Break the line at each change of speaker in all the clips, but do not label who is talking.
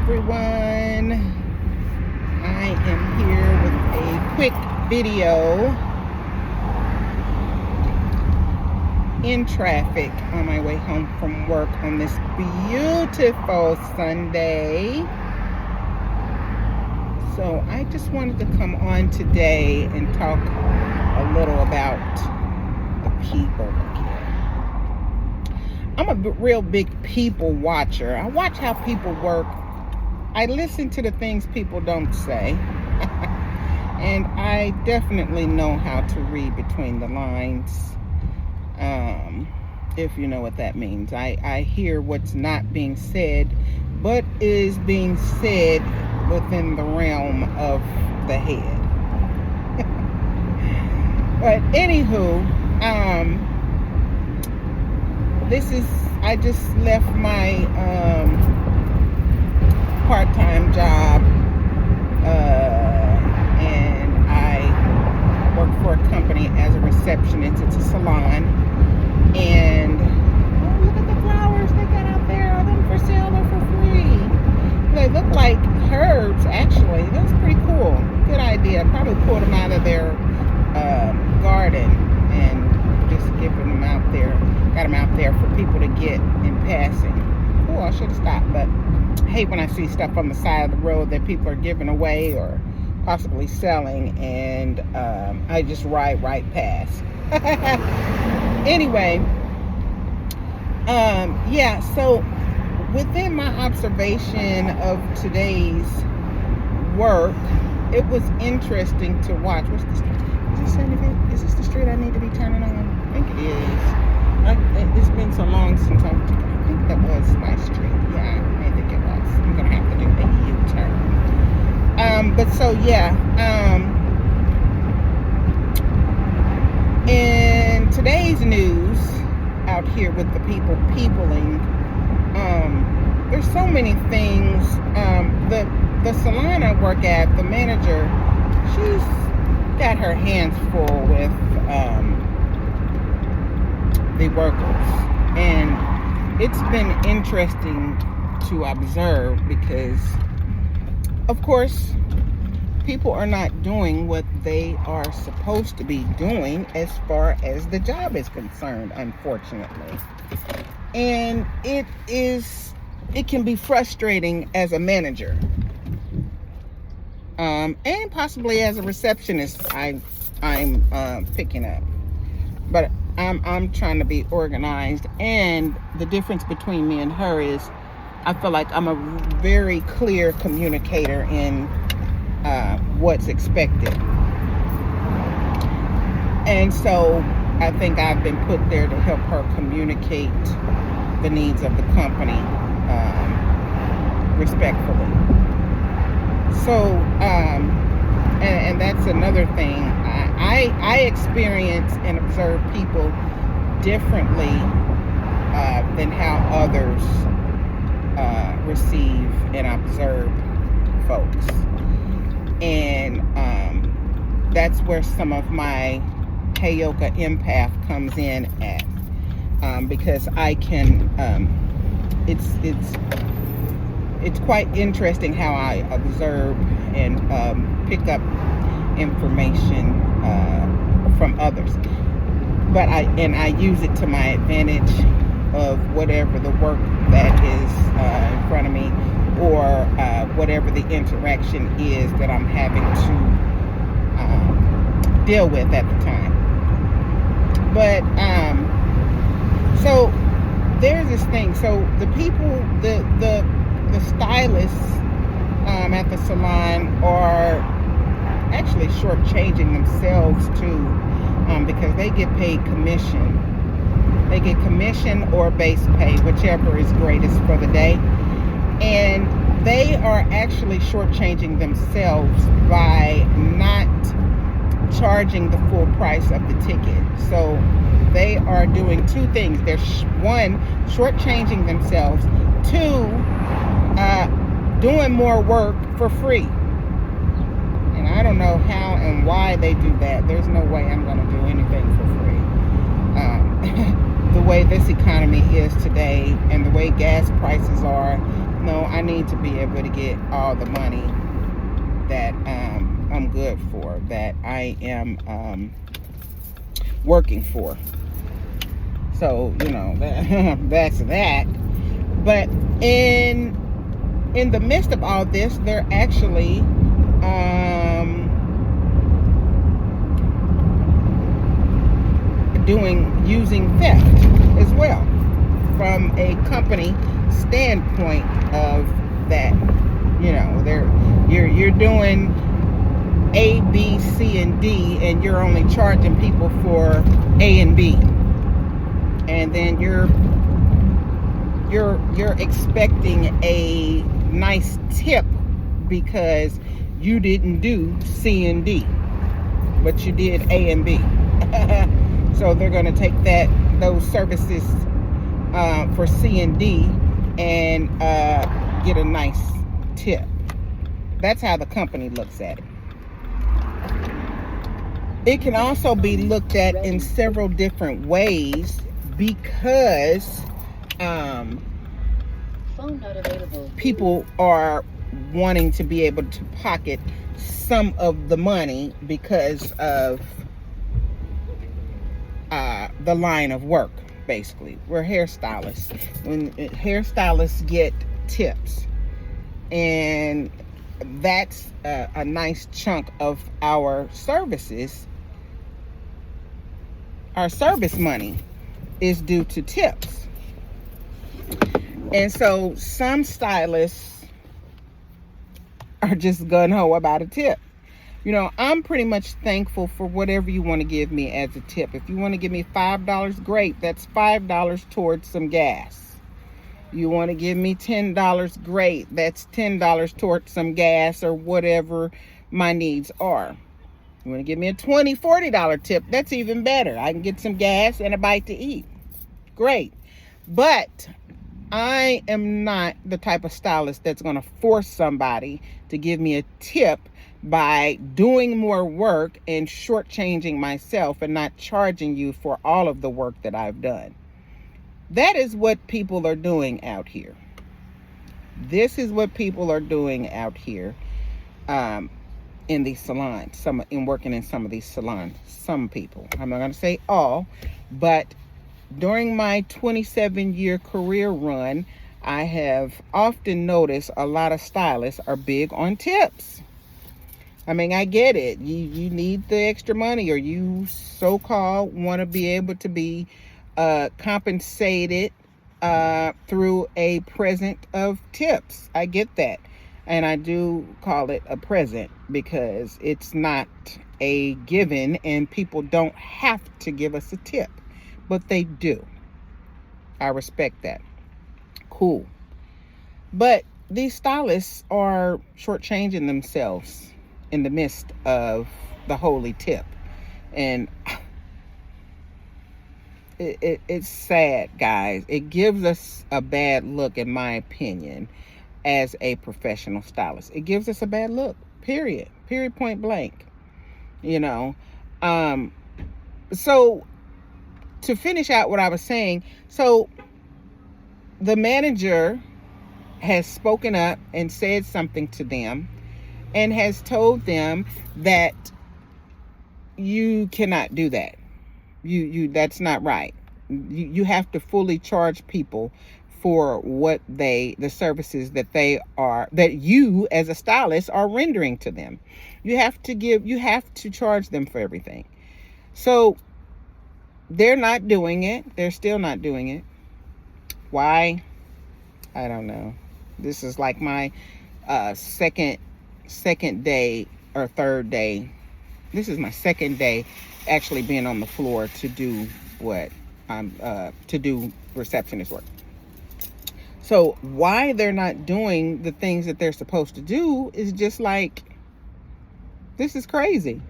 everyone. I am here with a quick video in traffic on my way home from work on this beautiful Sunday. So I just wanted to come on today and talk a little about the people again. I'm a real big people watcher. I watch how people work. I listen to the things people don't say. And I definitely know how to read between the lines, if you know what that means. I hear what's not being said, but is being said within the realm of the head. But anywho, I just left my part-time job, and I work for a company as a receptionist. It's a salon, and look at the flowers they got out there. Are them for sale or for free? They look like herbs, actually. That's pretty cool. Good idea. Probably pulled them out of their garden and just giving them out there. Got them out there for people to get in passing. Oh, I should have stopped, but I hate when I see stuff on the side of the road that people are giving away or possibly selling, and I just ride right past. Anyway, yeah, so within my observation of today's work, it was interesting to watch. What's this? Is this the street I need to be turning on? I think it is. It's been so long since I think that was my street. Yeah, I think it was. I'm gonna have to do a U-turn. But so yeah. In today's news, out here with the peopling, there's so many things. The salon I work at, the manager, she's got her hands full with the workers, and it's been interesting to observe because, of course, people are not doing what they are supposed to be doing as far as the job is concerned, unfortunately. And it can be frustrating as a manager, and possibly as a receptionist. I'm picking up, but I'm trying to be organized. And the difference between me and her is I feel like I'm a very clear communicator in what's expected. And so I think I've been put there to help her communicate the needs of the company respectfully. So, and that's another thing. I experience and observe people differently than how others receive and observe folks. And that's where some of my Heyoka empath comes in at, because I can, it's quite interesting how I observe and pick up information from others, but I use it to my advantage of whatever the work that is in front of me, or whatever the interaction is that I'm having to deal with at the time. But so there's this thing. So the people, the stylists at the salon are actually shortchanging themselves too, because they get paid commission. They get commission or base pay, whichever is greatest for the day. And they are actually shortchanging themselves by not charging the full price of the ticket. So they are doing two things. They're one, shortchanging themselves. Two, doing more work for free. And I don't know how and why they do that. There's no way I'm going to do anything for free. The way this economy is today and the way gas prices are, no, I need to be able to get all the money that I'm good for, that I am working for. So, that's that. But in the midst of all this, they're actually using theft as well, from a company standpoint of that. You're doing A, B, C, and D, and you're only charging people for A and B, and then you're expecting a nice tip because you didn't do C and D, but you did A and B. So they're going to take those services for C and D and get a nice tip. That's how the company looks at it. It can also be looked at in several different ways because
phone not available.
People are wanting to be able to pocket some of the money because of the line of work. Basically, we're hairstylists. When hairstylists get tips, and that's a nice chunk of our services. Our service money is due to tips. And so some stylists are just gung-ho about a tip. I'm pretty much thankful for whatever you want to give me as a tip. If you want to give me $5, great. That's $5 towards some gas. You want to give me $10, great. That's $10 towards some gas or whatever my needs are. You want to give me a $20, $40 tip, that's even better. I can get some gas and a bite to eat. Great. But I am not the type of stylist that's going to force somebody to give me a tip by doing more work and shortchanging myself and not charging you for all of the work that I've done. That is what people are doing out here. This is what people are doing out here in these salons, in working in some of these salons. Some people, I'm not going to say all, but during my 27-year career run, I have often noticed a lot of stylists are big on tips. I get it. You need the extra money, or you so-called want to be able to be compensated through a present of tips. I get that. And I do call it a present because it's not a given, and people don't have to give us a tip, but they do. I respect that. Cool. But these stylists are shortchanging themselves in the midst of the holy tip. And it's sad, guys. It gives us a bad look, in my opinion, as a professional stylist. It gives us a bad look, period, point blank. So to finish out what I was saying, so the manager has spoken up and said something to them and has told them that you cannot do that. You that's not right. You have to fully charge people for the services that you as a stylist are rendering to them. You have to charge them for everything. So they're not doing it. They're still not doing it. Why? I don't know. This is like my second day or third day. This is my second day actually being on the floor to do to do receptionist work. So why they're not doing the things that they're supposed to do is just like, this is crazy.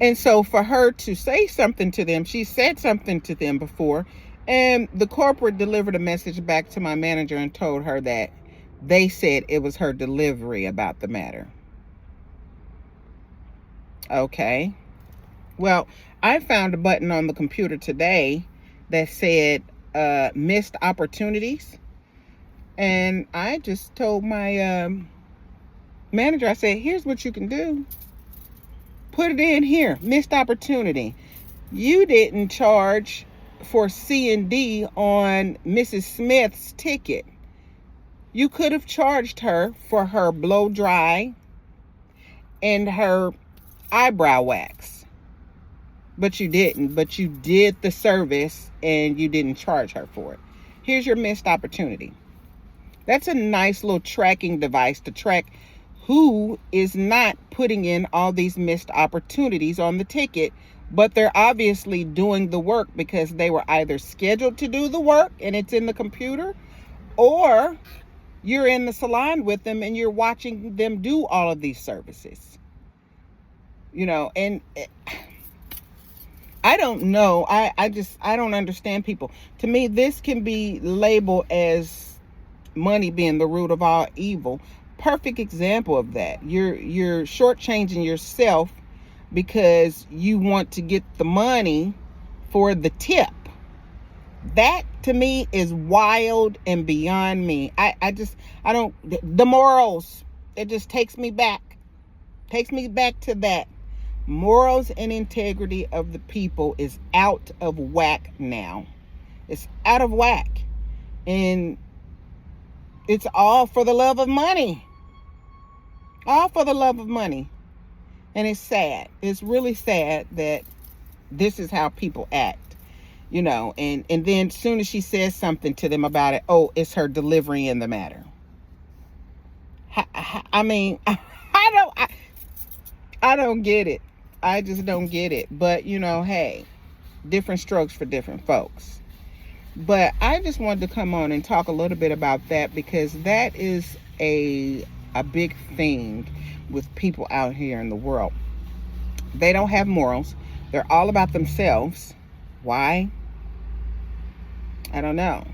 And so for her to say something to them, she said something to them before, and the corporate delivered a message back to my manager and told her that they said it was her delivery about the matter. Okay. Well, I found a button on the computer today that said missed opportunities. And I just told my manager, I said, here's what you can do. Put it in here. Missed opportunity. You didn't charge for C&D on Mrs. Smith's ticket. You could have charged her for her blow dry and her eyebrow wax. But you didn't. But you did the service and you didn't charge her for it. Here's your missed opportunity. That's a nice little tracking device to track who is not putting in all these missed opportunities on the ticket, but they're obviously doing the work because they were either scheduled to do the work and it's in the computer, or you're in the salon with them and you're watching them do all of these services. And I don't know. I don't understand people. To me, this can be labeled as money being the root of all evil. Perfect example of that. You're shortchanging yourself because you want to get the money for the tip. That to me is wild and beyond me. I don't, the morals, it just takes me back to that. Morals and integrity of the people is out of whack now. It's out of whack. And it's all for the love of money. All for the love of money. And it's sad. It's really sad that this is how people act, and then as soon as she says something to them about it, oh, it's her delivery in the matter. I mean, I don't get it. I just don't get it. But, hey, different strokes for different folks. But I just wanted to come on and talk a little bit about that, because that is a big thing with people out here in the world. They don't have morals. They're all about themselves. Why? I don't know.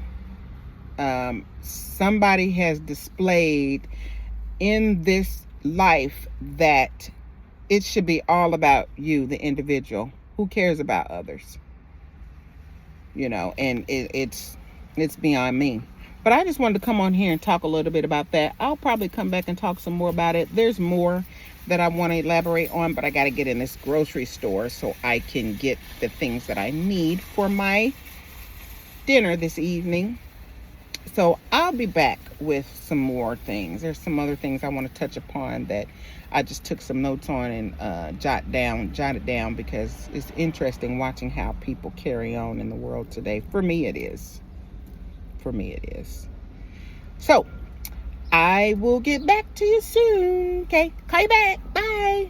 Somebody has displayed in this life that it should be all about you, the individual. Who cares about others? And it's beyond me. But I just wanted to come on here and talk a little bit about that. I'll probably come back and talk some more about it. There's more that I want to elaborate on, but I got to get in this grocery store so I can get the things that I need for my dinner this evening. So I'll be back with some more things. There's some other things I want to touch upon that I just took some notes on and jotted down because it's interesting watching how people carry on in the world today. For me, it is. So I will get back to you soon. Okay, call you back. Bye.